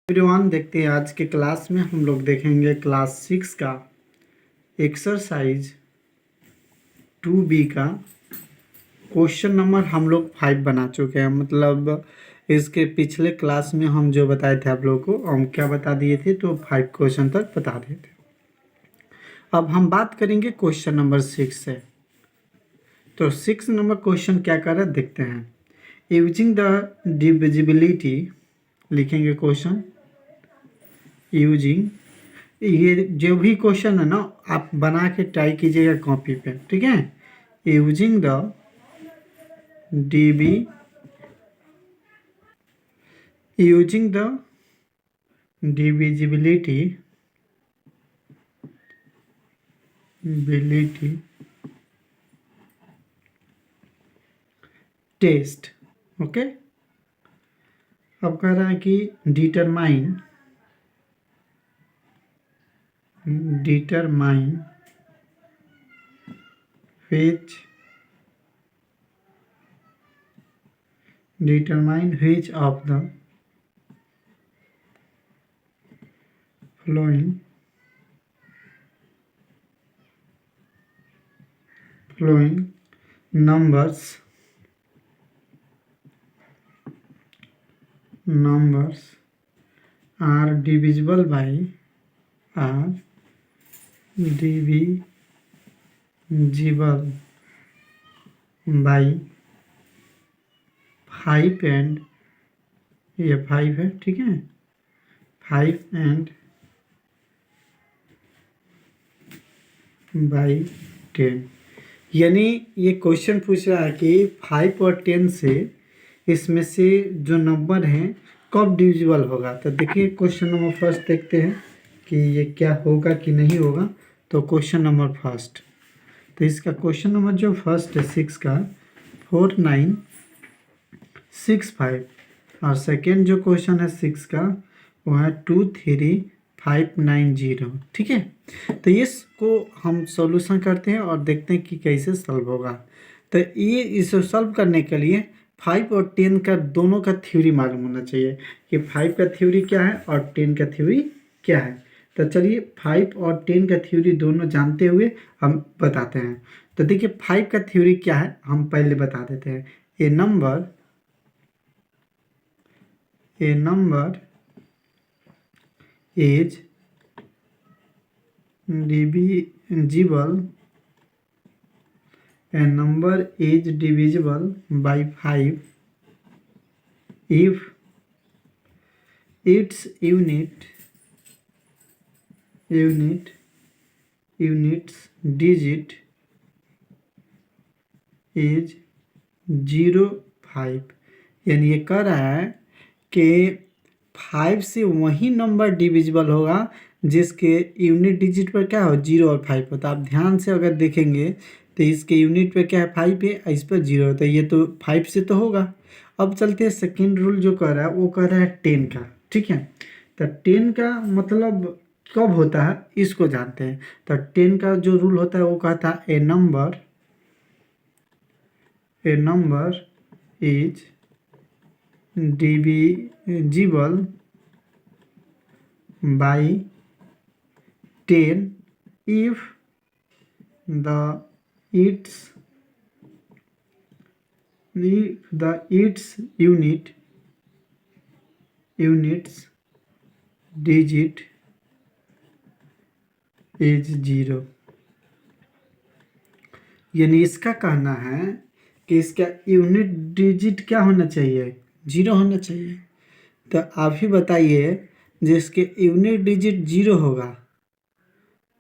Everyone, देखते हैं आज के क्लास में हम लोग देखेंगे क्लास 6 का एक्सरसाइज 2B का क्वेश्चन नंबर हम लोग 5 बना चुके हैं। मतलब इसके पिछले क्लास में हम जो बताए थे आप लोगों को, हम क्या बता दिए थे, तो 5 क्वेश्चन तक बता दिए थे। अब हम बात करेंगे क्वेश्चन नंबर 6 से। तो 6 नंबर क्वेश्चन क्या कर रहा है देखते हैं। यूजिंग द डिविजिबिलिटी लिखेंगे क्वेश्चन। यूजिंग, ये जो भी क्वेश्चन है ना, आप बना के ट्राई कीजिएगा कॉपी पे, ठीक है। Using the DB using the divisibility test. Okay, अब कह रहा है कि determine which of the following numbers are divisible by 5 and, ये 5 है, ठीक है, 5 एंड बाई 10। यानी ये क्वेश्चन पूछ रहा है कि 5 और 10 से इसमें से जो नंबर हैं कब डिविजिबल होगा। तो देखिए क्वेश्चन नंबर फर्स्ट देखते हैं कि ये क्या होगा कि नहीं होगा। तो क्वेश्चन नंबर फर्स्ट, तो इसका क्वेश्चन नंबर जो फर्स्ट है 6 का 4965, और सेकेंड जो क्वेश्चन है 6 का वो है 23590, ठीक है। तो इसको हम सॉल्यूशन करते हैं और देखते हैं कि कैसे सॉल्व होगा। तो ये इसे सॉल्व करने के लिए 5 और 10 का दोनों का थ्योरी मालूम होना चाहिए कि 5 का थ्योरी क्या है और 10 का थ्योरी क्या है। तो चलिए 5 और 10 का थ्योरी दोनों जानते हुए हम बताते हैं। तो देखिए 5 का थ्योरी क्या है हम पहले बता देते हैं। ए number is divisible, a number is divisible by 5 if its units digit is 0, 5। यानी ये कह रहा है कि 5 से वही नंबर डिविजिबल होगा जिसके यूनिट डिजिट पर क्या हो, 0 और 5 हो। तो आप ध्यान से अगर देखेंगे तो इसके यूनिट पे क्या है, 5 है, इस पर 0 है, तो ये तो 5 से तो होगा। अब चलते हैं सेकेंड रूल जो कह रहा है वो कह रहा है 10 का, ठीक है। तो 10 का मतलब कब होता है इसको जानते हैं। तो 10 का जो रूल होता है वो कहता है ए number is divisible by 10 if its units digit is 0। यानी इसका कहना है कि इसका यूनिट डिजिट क्या होना चाहिए, 0 होना चाहिए। तो आप ही बताइए, जिसके यूनिट डिजिट 0 होगा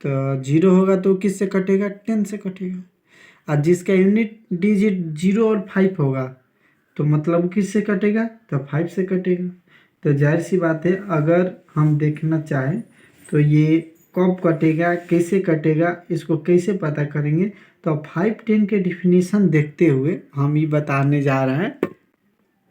तो 0 होगा तो किससे कटेगा, 10 से कटेगा। और जिसका यूनिट डिजिट 0 और 5 होगा तो मतलब किससे कटेगा, तो 5 से कटेगा। तो जाहिर सी बात है, अगर हम देखना चाहें तो ये कब कटेगा, कैसे कटेगा, इसको कैसे पता करेंगे। तो 5, 10 के डिफिनीशन देखते हुए हम ये बताने जा रहे हैं।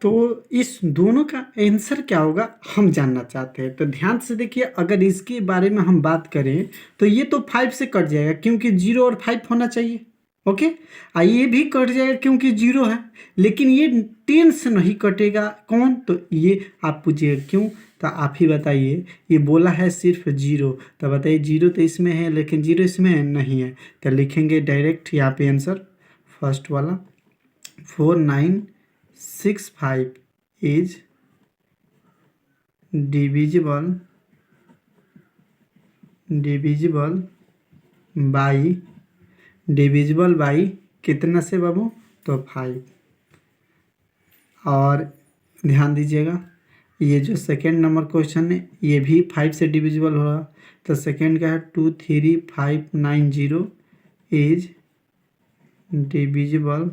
तो इस दोनों का आंसर क्या होगा हम जानना चाहते हैं। तो ध्यान से देखिए, अगर इसके बारे में हम बात करें तो ये तो 5 से कट जाएगा क्योंकि 0 और 5 होना चाहिए। ओके, ये भी कट जाएगा क्योंकि 0 है, लेकिन ये 10 से नहीं कटेगा। कौन, तो ये आप पूछिए क्यों। तो आप ही बताइए, ये बोला है सिर्फ जीरो, तो बताइए जीरो तो इसमें है लेकिन जीरो इसमें नहीं है, तो लिखेंगे डायरेक्ट यहाँ पे आंसर फर्स्ट वाला 4965 इज डिविजिबल डिविजिबल बाई कितना से बाबू, तो 5। और ध्यान दीजिएगा ये जो सेकेंड नंबर क्वेश्चन है ये भी 5 से डिविजिबल होगा, तो सेकेंड का है 23590 इज डिविजिबल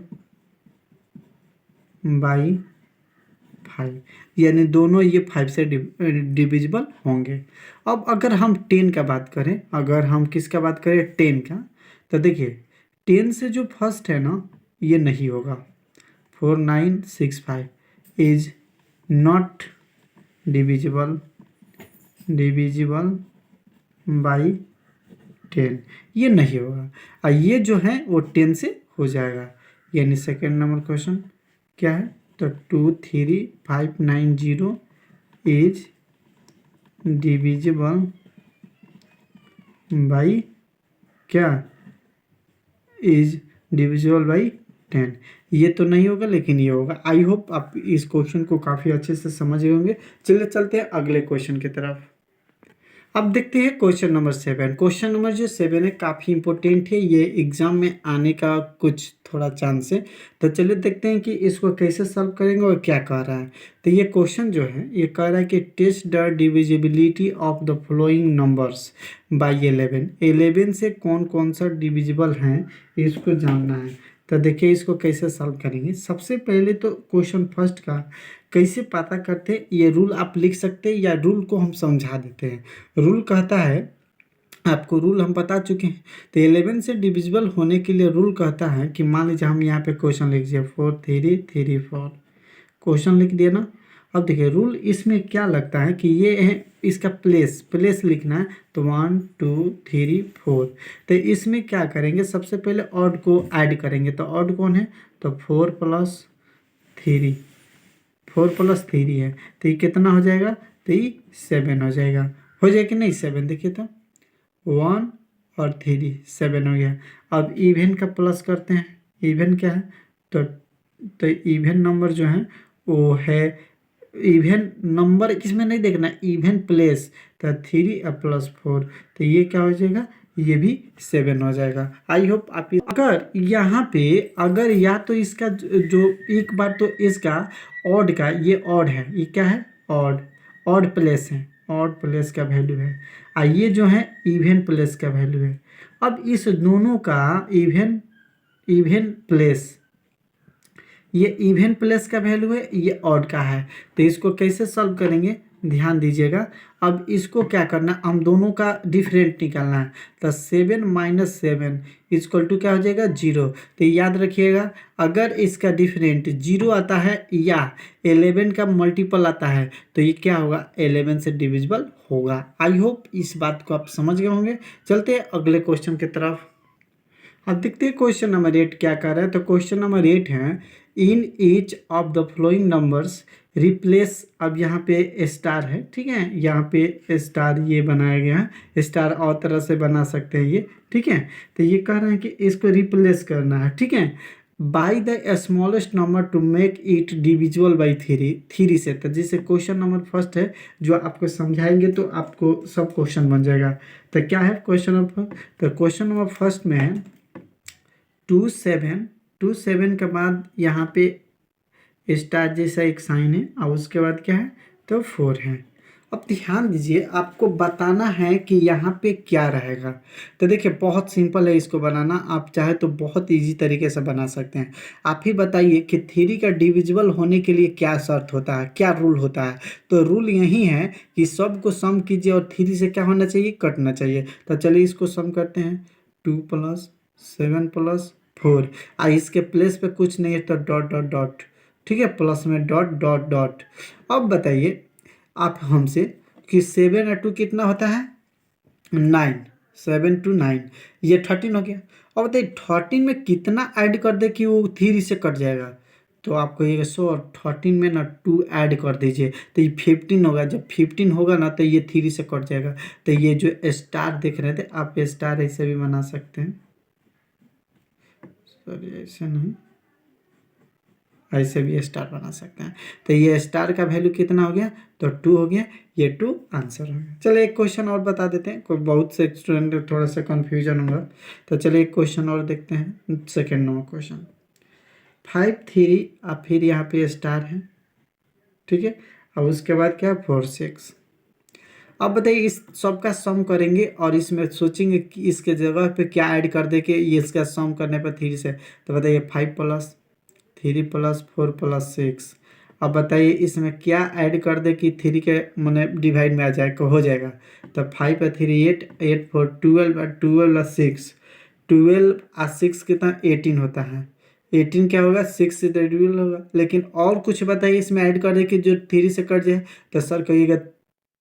बाई 5, यानी दोनों ये 5 से डिविजिबल होंगे। अब अगर हम 10 का बात करें, अगर हम किसका बात करें 10 का, तो देखिए 10 से जो फर्स्ट है ना ये नहीं होगा, 4965 इज नॉट डिविजिबल बाई 10, ये नहीं होगा, और ये जो है वो 10 से हो जाएगा। यानी सेकेंड नंबर क्वेश्चन क्या है, तो 23590 इज डिविजिबल बाई क्या, इज डिविजिबल बाई 10, ये तो नहीं होगा लेकिन ये होगा। आई होप आप इस क्वेश्चन को काफ़ी अच्छे से समझ गए होंगे। चलिए चलते हैं अगले क्वेश्चन की तरफ। अब देखते हैं क्वेश्चन नंबर 7। क्वेश्चन नंबर जो 7 है काफ़ी इंपॉर्टेंट है, ये एग्जाम में आने का कुछ थोड़ा चांस है। तो चलिए देखते हैं कि इसको कैसे सॉल्व करेंगे और क्या कह रहा है। तो ये क्वेश्चन जो है ये कह रहा है कि test the divisibility of the following numbers by 11। 11 से कौन कौन सा डिविजिबल हैं इसको जानना है। तो देखिए इसको कैसे सॉल्व करेंगे। सबसे पहले तो क्वेश्चन फर्स्ट का कैसे पता करते हैं, ये रूल आप लिख सकते हैं या रूल को हम समझा देते हैं। रूल कहता है, आपको रूल हम बता चुके हैं। तो 11 से डिविजिबल होने के लिए रूल कहता है कि मान लीजिए हम यहाँ पे क्वेश्चन लिख दिए 4334, क्वेश्चन लिख दिया ना। अब देखिए रूल इसमें क्या लगता है कि ये है इसका प्लेस लिखना है, तो 1 2 3 4। तो इसमें क्या करेंगे, सबसे पहले ऑड को ऐड करेंगे। तो ऑड कौन है, तो 4 + 3, 4 + 3 है, तो ये कितना हो जाएगा, तो ये 7 हो जाएगा। हो जाएगा कि नहीं 7, देखिए तो 1 और 3 7 हो गया। अब इवन का प्लस करते हैं, इवन क्या है, तो इवन नंबर जो है वो है, इवन नंबर इसमें नहीं देखना, इवन प्लेस, तो 3 + 4, तो ये क्या हो जाएगा, ये भी 7 हो जाएगा। आई होप आप अगर यहाँ पे अगर या तो इसका जो एक बार तो इसका ऑड का, ये ऑड है, ये क्या है ऑड प्लेस है, ऑड प्लेस का वैल्यू है, और ये जो है इवन प्लेस का वैल्यू है। अब इस दोनों का इवन प्लेस, ये इवन प्लेस का वैल्यू है, ये ऑड का है, तो इसको कैसे सॉल्व करेंगे ध्यान दीजिएगा। अब इसको क्या करना, हम दोनों का डिफरेंट निकालना है। तो 7 - 7 = क्या हो जाएगा 0। तो याद रखिएगा अगर इसका डिफरेंट 0 आता है या 11 का मल्टीपल आता है तो ये क्या होगा, 11 से डिविजिबल होगा। आई होप इस बात को आप समझ गए होंगे। चलते हैं अगले क्वेश्चन की तरफ। अब देखते हैं क्वेश्चन नंबर 8 क्या कर रहा है। तो क्वेश्चन नंबर 8 है, in each of the flowing numbers replace, अब यहाँ पे स्टार है, ठीक है, यहाँ पे स्टार ये बनाया गया है, स्टार और तरह से बना सकते हैं ये, ठीक है। तो ये कह रहे हैं कि इसको रिप्लेस करना है, ठीक है, by the smallest number two make it divisible by 3 से। तो जैसे क्वेश्चन नंबर फर्स्ट है जो आपको समझाएंगे तो आपको सब क्वेश्चन बन जाएगा। तो क्या है क्वेश्चन नंबर, तो क्वेश्चन नंबर फर्स्ट में है 27 के बाद यहाँ पे स्टार जैसा एक साइन है और उसके बाद क्या है, तो 4 है। अब ध्यान दीजिए आपको बताना है कि यहाँ पे क्या रहेगा। तो देखिए बहुत सिंपल है इसको बनाना, आप चाहे तो बहुत इजी तरीके से बना सकते हैं। आप ही बताइए कि 3 का डिविजिबल होने के लिए क्या शर्त होता है, क्या रूल होता है। तो रूल यही है कि सब को सम कीजिए और 3 से क्या होना चाहिए, कटना चाहिए। तो चलिए इसको सम करते हैं, 2 + 7 + 4, इसके प्लेस पे कुछ नहीं है तो डॉट डॉट डॉट, ठीक है, प्लस में डॉट डॉट डॉट। अब बताइए आप हमसे कि 7 और 2 कितना होता है 9, 7 to 9, ये 13 हो गया। अब बताइए 13 में कितना ऐड कर दे कि वो 3 से कट जाएगा। तो आपको ये 100 और 13 में ना 2 ऐड कर दीजिए तो ये 15 होगा। जब 15 होगा ना तो ये 3 से कट जाएगा। तो ये जो स्टार देख रहे थे आप, स्टार ऐसे भी बना सकते हैं, सॉरी ऐसे नहीं, ऐसे भी स्टार बना सकते हैं। तो ये स्टार का वैल्यू कितना हो गया, तो 2 हो गया, ये 2 आंसर हो गया। चलिए एक क्वेश्चन और बता देते हैं, कोई बहुत से स्टूडेंट थोड़ा सा कन्फ्यूजन होगा। तो चलिए एक क्वेश्चन और देखते हैं, सेकेंड नंबर क्वेश्चन। 5 3 अब फिर यहाँ पे स्टार है, ठीक है। अब उसके बाद क्या, 4 6। अब बताइए इस सब का सम करेंगे और इसमें सोचेंगे कि इसके जगह पे क्या ऐड कर दे कि ये इसका सम करने पर 3 से, तो बताइए 5 प्लस 3 प्लस 4 प्लस 6। अब बताइए इसमें क्या ऐड कर दे कि 3 के मैंने डिवाइड में आ जाए हो जाएगा। तो 5 और 3 8, 8 4 12 और 12 और 6, 12 और 6 कितना 18 होता है। 18 क्या होगा, 6 से 12 होगा। लेकिन और कुछ बताइए इसमें ऐड कर दे कि जो 3 से कट जाए। तो सर कहिएगा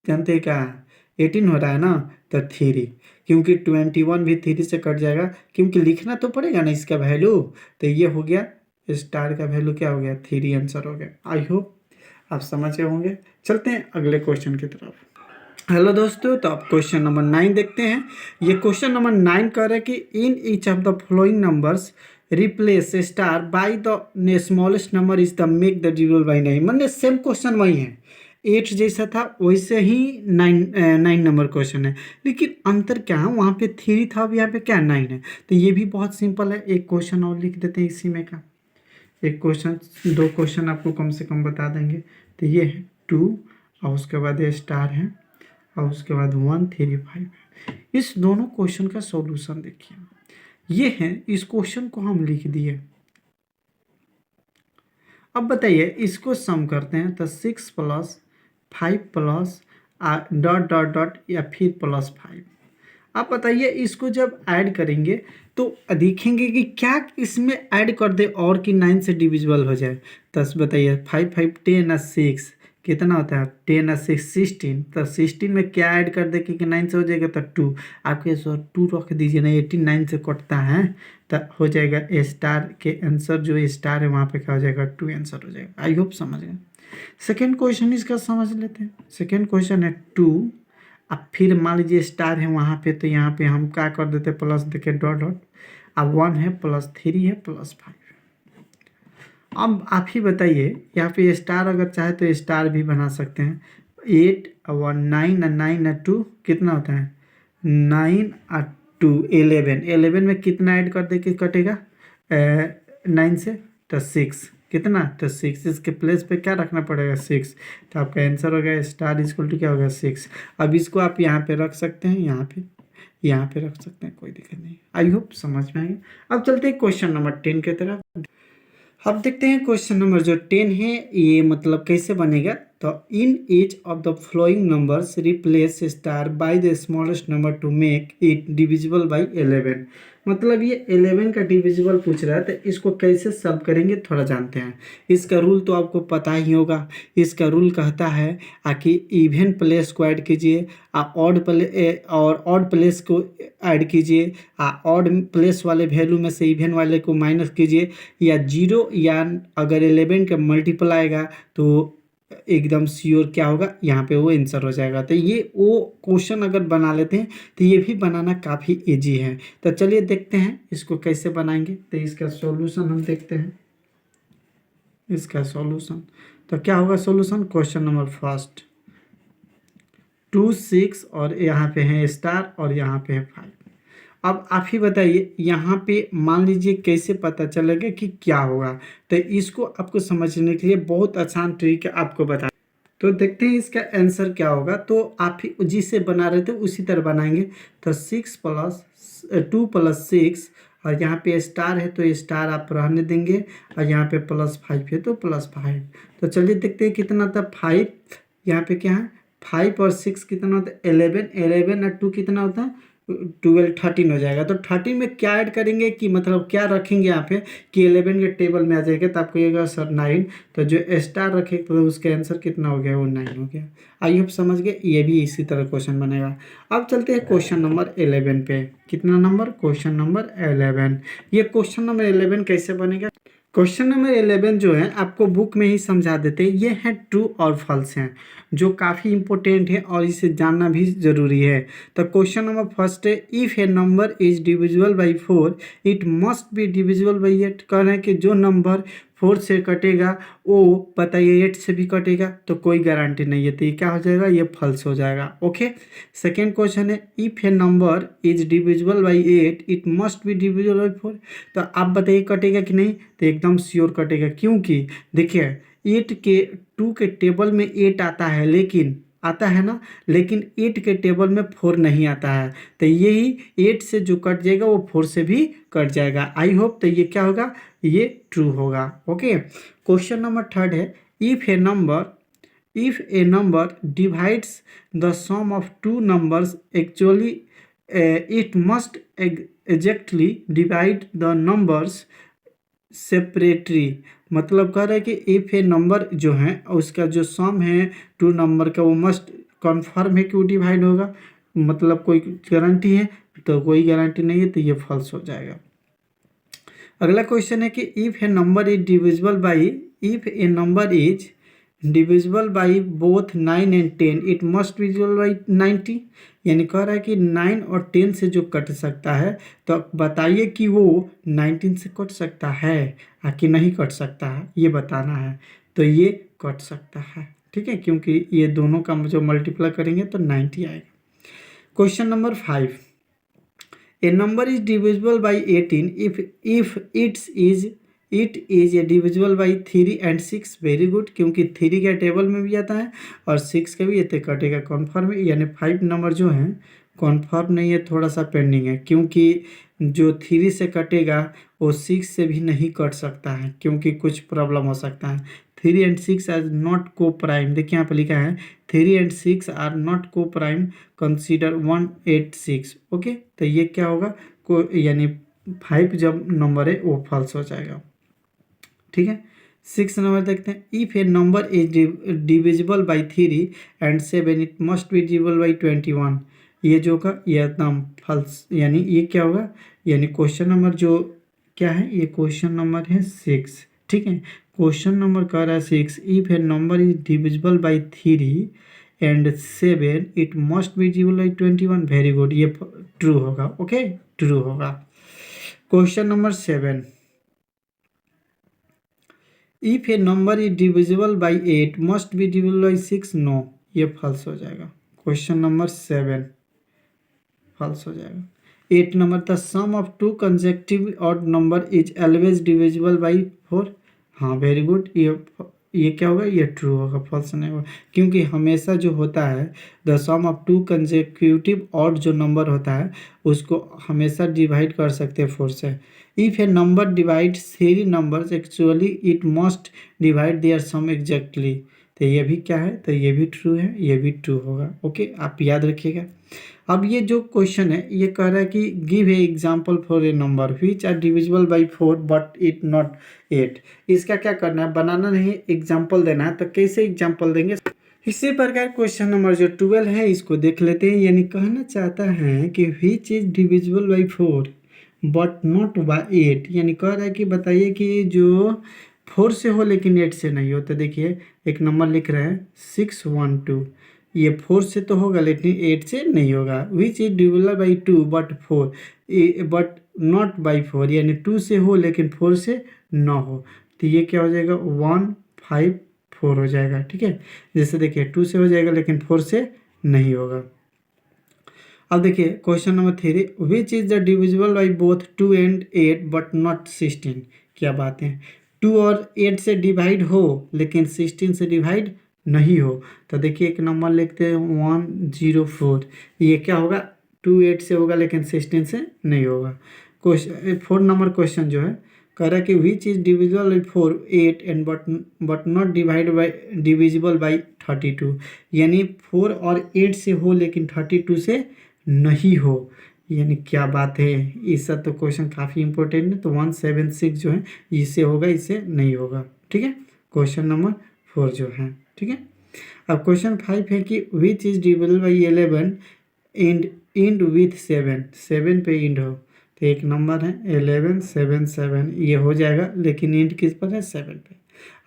जानते हैं क्या, 18 हो रहा है ना, तो 3, क्योंकि 21 भी 3 से कट जाएगा, क्योंकि लिखना तो पड़ेगा ना इसका वैल्यू। तो ये हो गया स्टार का वैल्यू क्या हो गया, 3 आंसर हो गया। आई होप आप समझ गए होंगे। चलते हैं अगले क्वेश्चन की तरफ। हेलो दोस्तों, तो आप क्वेश्चन नंबर 9 देखते हैं। ये क्वेश्चन नंबर 9 कह रहा है कि in each of the following numbers replace star by the smallest number is the make the divisible by 9। मतलब सेम क्वेश्चन वही है, 8 जैसा था वैसे ही 9 नंबर क्वेश्चन है, लेकिन अंतर क्या है, वहाँ पे 3 था, अब यहाँ पे क्या 9 है। तो ये भी बहुत सिंपल है। एक क्वेश्चन और लिख देते हैं इसी में का, एक क्वेश्चन, 2 क्वेश्चन आपको कम से कम बता देंगे। तो ये है 2 और उसके बाद ये स्टार है और उसके बाद 1 3 5 है। इस दोनों क्वेश्चन का सॉल्यूशन देखिए, ये है, इस क्वेश्चन को हम लिख दिए। अब बताइए इसको सम करते हैं, तो 6 plus 5 plus dot dot dot या फिर प्लस 5। आप बताइए इसको जब ऐड करेंगे तो देखेंगे कि क्या इसमें ऐड कर दे और कि 9 से डिविजिबल हो जाए। तो बताइए 5 5 10 और 6 कितना होता है, 10 और 6 16। तो 16 में क्या ऐड कर दे कि 9 से हो जाएगा, तो 2। आपके 2 रख दीजिए ना, 18 9 से कटता है, तो हो जाएगा स्टार के आंसर, जो स्टार है वहाँ पे क्या हो जाएगा, 2 आंसर हो जाएगा। आई होप समझ गए। सेकेंड क्वेश्चन इसका समझ लेते हैं। सेकेंड क्वेश्चन है 2, अब फिर मान लीजिए स्टार है वहाँ पे, तो यहाँ पे हम क्या कर देते प्लस देखे डॉट डॉट। अब 1 है प्लस 3 है प्लस 5। अब आप ही बताइए, यहाँ पे स्टार अगर चाहे तो स्टार भी बना सकते हैं। 8 और 9 और 9 और 2 कितना होता है, 9 और 2 11। 11 में कितना ऐड कर दे कि कटेगा 9 से, तो 6 कितना, तो 6। इसके प्लेस पे क्या रखना पड़ेगा, 6। तो आपका आंसर हो गया स्टार इक्वल टू क्या होगा, 6। अब इसको आप यहाँ पे रख सकते हैं, यहाँ पे रख सकते हैं, कोई दिक्कत नहीं। आई होप समझ में आएंगे। अब चलते हैं क्वेश्चन नंबर 10 की तरफ। अब देखते हैं क्वेश्चन नंबर जो 10 है ये मतलब कैसे बनेगा। तो in each of the flowing numbers replace star by the smallest number two make it divisible by 11। मतलब ये 11 का डिविजिबल पूछ रहा है, तो इसको कैसे सॉल्व करेंगे थोड़ा जानते हैं। इसका रूल तो आपको पता ही होगा। इसका रूल कहता है कि इवन प्लेस को ऐड कीजिए और ऑड प्लेस को ऐड कीजिए, ऑड प्लेस वाले वैल्यू में से इवन वाले को माइनस कीजिए, या 0 या अगर 11 का मल्टीपल आएगा तो एकदम श्योर क्या होगा, यहाँ पे वो आंसर हो जाएगा। तो ये वो क्वेश्चन अगर बना लेते हैं तो ये भी बनाना काफ़ी इजी है। तो चलिए देखते हैं इसको कैसे बनाएंगे। तो इसका सॉल्यूशन हम देखते हैं, इसका सॉल्यूशन तो क्या होगा। सॉल्यूशन क्वेश्चन नंबर फर्स्ट 2 6 और यहाँ पे है स्टार और यहाँ पे है 5। अब आप ही बताइए यहाँ पे मान लीजिए कैसे पता चलेगा कि क्या होगा। तो इसको आपको समझने के लिए बहुत आसान ट्रिक आपको बता, तो देखते हैं इसका आंसर क्या होगा। तो आप ही जिसे बना रहे थे उसी तरह बनाएंगे। तो 6 प्लस 2 प्लस 6 और यहाँ पे स्टार है तो स्टार आप रहने देंगे, और यहाँ पे प्लस 5 है तो प्लस 5। तो चलिए देखते हैं कितना था 5, यहाँ पे क्या है 5 और 6 कितना होता है 11, 11 और 2 कितना होता है 12, 13 हो जाएगा। तो 13 में क्या ऐड करेंगे कि मतलब क्या रखेंगे यहाँ पे कि 11 के टेबल में आ जाएगा, तो आपको ये सर 9। तो जो स्टार रखे तो उसका आंसर कितना हो गया, वो 9 हो गया। आई होप समझ गए। ये भी इसी तरह क्वेश्चन बनेगा। अब चलते हैं क्वेश्चन नंबर 11 पे। कितना नंबर, क्वेश्चन नंबर 11। ये क्वेश्चन नंबर 11 कैसे बनेगा। क्वेश्चन नंबर 11 जो है आपको बुक में ही समझा देते हैं। ये हैं ट्रू और फॉल्स हैं, जो काफ़ी इंपॉर्टेंट है और इसे जानना भी ज़रूरी है। तो क्वेश्चन नंबर फर्स्ट है, if A number is divisible by 4 it must be divisible by 8। कह रहे हैं कि जो नंबर 4 से कटेगा वो बताइए 8 से भी कटेगा, तो कोई गारंटी नहीं है, तो ये क्या हो जाएगा, ये फॉल्स हो जाएगा। ओके। सेकेंड क्वेश्चन है, if A number is divisible by 8 it must be divisible by 4। तो आप बताइए कटेगा कि नहीं, तो एकदम श्योर कटेगा, क्योंकि देखिए 8 के 2 के टेबल में 8 आता है, लेकिन आता है ना, लेकिन 8 के टेबल में 4 नहीं आता है, तो यही 8 से जो कट जाएगा वो 4 से भी कट जाएगा। आई होप तो ये क्या होगा, ये ट्रू होगा। ओके। क्वेश्चन नंबर थर्ड है, if a number divides the sum of two numbers actually it must exactly divide the numbers separately. मतलब कह रहा है कि इफ ए नंबर जो है उसका जो सम है टू नंबर का वो मस्ट कन्फर्म है कि वो डिवाइड होगा, मतलब कोई गारंटी है, तो कोई गारंटी नहीं है, तो ये फॉल्स हो जाएगा। अगला क्वेश्चन है कि if a number is divisible by both 9 and 10 it must divisible by 90। यानी कह रहा है कि 9 और 10 से जो कट सकता है, तो बताइए कि वो 19 से कट सकता है या कि नहीं कट सकता है, ये बताना है। तो ये कट सकता है, ठीक है, क्योंकि ये दोनों का जो मल्टीप्लाई करेंगे तो 90 आएगा। Question number 5, a number is divisible by 18 if it is a divisible by 3 and 6। Very good, क्योंकि 3 का टेबल में भी आता है और 6 का भी, ये तो कटेगा कन्फर्म है। यानी 5 नंबर जो है कन्फर्म नहीं है, थोड़ा सा पेंडिंग है, क्योंकि जो 3 से कटेगा वो 6 से भी नहीं कट सकता है, क्योंकि कुछ प्रॉब्लम हो सकता है। 3 एंड 6 आर नॉट को प्राइम, देखिए यहाँ पर लिखा है 3 एंड 6 आर नॉट को प्राइम, कंसीडर 186। ओके, तो ये क्या होगा, को यानी 5 जब नंबर है वो फॉल्स हो जाएगा, ठीक है। 6 नंबर देखते हैं, if a number is divisible by 3 and 7 it must be divisible by 21। ये जो होगा ये एकदम फॉल्स, यानी ये क्या होगा, यानी क्वेश्चन नंबर जो क्या है, ये क्वेश्चन नंबर है 6, ठीक है। क्वेश्चन नंबर कह रहा है 6, if a number is divisible by 3 and 7 it must be divisible by 21। Very good, ये ट्रू होगा। ओके, ट्रू होगा। Question number 7, if a number is divisible by 8 must be divisible by 6। No, ये false हो जाएगा। Question number 7 false हो जाएगा। 8 number, the sum of two consecutive odd number is always divisible by 4। हाँ, very good, ये क्या होगा, ये ट्रू होगा, फॉल्स नहीं होगा, क्योंकि हमेशा जो होता है the sum of two consecutive odd जो नंबर होता है उसको हमेशा डिवाइड कर सकते हैं 4 से। If a number divides 3 numbers actually it must divide their sum exactly. तो ये भी क्या है, तो ये भी ट्रू है, ये भी ट्रू होगा। ओके, आप याद रखिएगा। अब ये जो क्वेश्चन है ये कह रहा है कि give a example for a number which are divisible by 4 but it not 8। इसका क्या करना है, बनाना नहीं, एग्जाम्पल देना है। तो कैसे एग्जाम्पल देंगे, इसी प्रकार क्वेश्चन नंबर जो 12 है इसको देख लेते हैं। यानी कहना चाहता है कि which is divisible by 4 but not by 8। यानी कह रहा है कि बताइए कि जो 4 से हो लेकिन 8 से नहीं हो। तो देखिए एक नंबर लिख रहे हैं 612, ये 4 से तो होगा लेकिन 8 से नहीं होगा। विच is divisible by 2 but 4 but not by 4। यानी 2 से हो लेकिन 4 से ना हो, तो ये क्या हो जाएगा 154 हो जाएगा, ठीक है। जैसे देखिए 2 से हो जाएगा लेकिन 4 से नहीं होगा। अब देखिए question number 3, which is the divisible by both 2 and 8 but not 16। क्या बात है, 2 और 8 से डिवाइड हो लेकिन 16 से डिवाइड नहीं हो। तो देखिए एक नंबर लिखते हैं 104, ये क्या होगा 2 8 से होगा लेकिन 16 से नहीं होगा। क्वेश्चन 4 नंबर क्वेश्चन जो है कह रहा है कि which is divisible by 4 8 and but not divisible by 32। यानी 4 और 8 से हो लेकिन 32 से नहीं हो। यानी क्या बात है, इसका तो क्वेश्चन काफ़ी इंपॉर्टेंट है। तो 176 जो है इससे होगा, इससे नहीं होगा, ठीक है। क्वेश्चन नंबर 4 जो है, ठीक है। अब क्वेश्चन 5 है कि which is divisible by 11 and end with 7। 7 पे इंड हो, तो एक नंबर है 1177, ये हो जाएगा, लेकिन इंट किस पर है, 7 पे।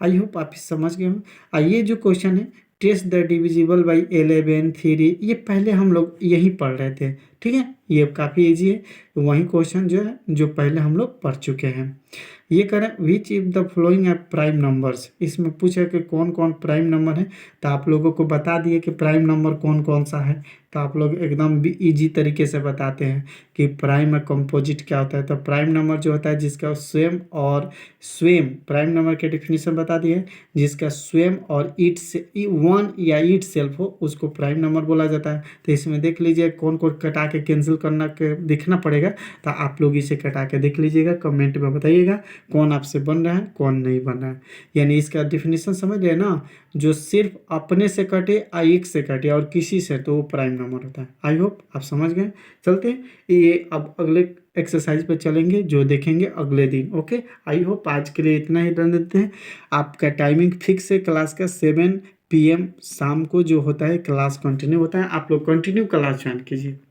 आई होप आप समझ गए हो। ये जो क्वेश्चन है टेस्ट द डिविजिबल बाई 11 3, ये पहले हम लोग यही पढ़ रहे थे, ठीक है, ये काफ़ी इजी है। वही क्वेश्चन जो है जो पहले हम लोग पढ़ चुके हैं। ये करें विच इफ द फ्लोइंग है प्राइम नंबर्स, इसमें पूछा कि कौन कौन प्राइम नंबर है, तो आप लोगों को बता दिए कि प्राइम नंबर कौन कौन सा है। तो आप लोग एकदम भी इजी तरीके से बताते हैं कि प्राइम और कंपोजिट क्या होता है। तो प्राइम नंबर जो होता है जिसका स्वयं और स्वयं, प्राइम नंबर के डिफिनीशन बता दिए, जिसका स्वयं और इट से वन या इट सेल्फ हो उसको प्राइम नंबर बोला जाता है। तो इसमें देख लीजिए कौन कौन कटा के कैंसिल करना के देखना पड़ेगा, तो आप लोग इसे कटा के देख लीजिएगा, कमेंट में बताइएगा कौन आपसे बन रहा है कौन नहीं बन रहा है। यानी इसका डिफिनीशन समझ रहे ना, जो सिर्फ अपने से कटे या एक से कटे और किसी से, तो वो प्राइम नंबर होता है। आई होप आप समझ गए। चलते हैं ये अब अगले एक्सरसाइज पे चलेंगे जो देखेंगे अगले दिन। ओके, आई होप आज के लिए इतना ही रन देते हैं। आपका टाइमिंग फिक्स है क्लास का 7 PM शाम को जो होता है क्लास कंटिन्यू होता है, आप लोग कंटिन्यू क्लास ज्वाइन कीजिए।